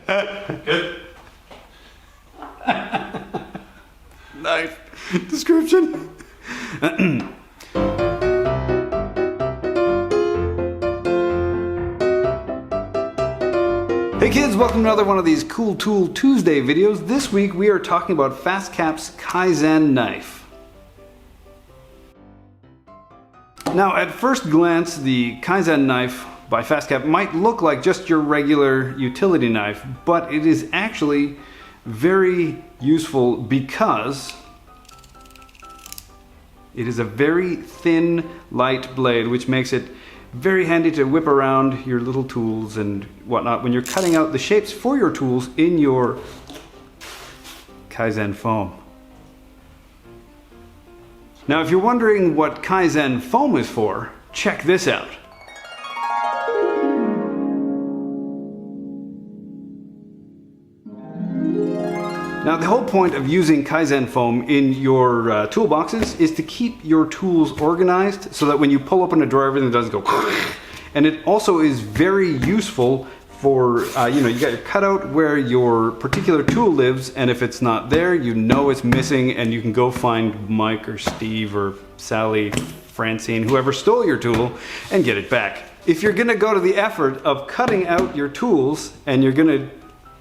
Good. Knife description. Hey kids, welcome to another one of these Cool Tool Tuesday videos. This week we are talking about FastCap's Kaizen Knife. Now at first glance, the Kaizen Knife by FastCap might look like just your regular utility knife, but it is actually very useful because it is a very thin, light blade, which makes it very handy to whip around your little tools and whatnot when you're cutting out the shapes for your tools in your Kaizen Foam. Now, if you're wondering what Kaizen Foam is for, check this out. Now, the whole point of using Kaizen Foam in your toolboxes is to keep your tools organized so that when you pull open a drawer, everything doesn't go. And it also is very useful for, you got your cutout where your particular tool lives, and if it's not there, you know it's missing, and you can go find Mike or Steve or Sally, Francine, whoever stole your tool, and get it back. If you're gonna go to the effort of cutting out your tools, and you're gonna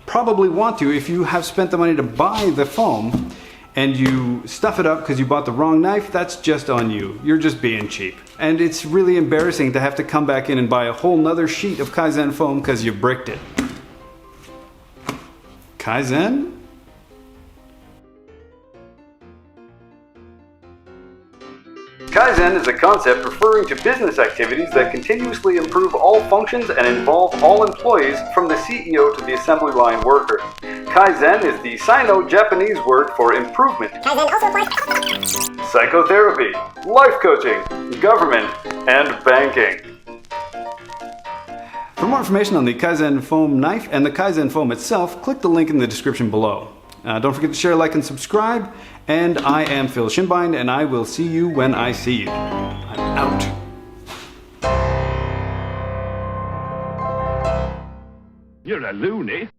probably want to, if you have spent the money to buy the foam and you stuff it up because you bought the wrong knife, that's just on you. You're just being cheap. And it's really embarrassing to have to come back in and buy a whole nother sheet of Kaizen Foam because you bricked it. Kaizen? Kaizen is a concept referring to business activities that continuously improve all functions and involve all employees from the CEO to the assembly line worker. Kaizen is the Sino-Japanese word for improvement. Kaizen also applies Psychotherapy, life coaching, government, and banking. For more information on the Kaizen Foam knife and the Kaizen Foam itself, click the link in the description below. Don't forget to share, like, and subscribe. And I am Phil Shinbind, and I will see you when I see you. I'm out. You're a loony.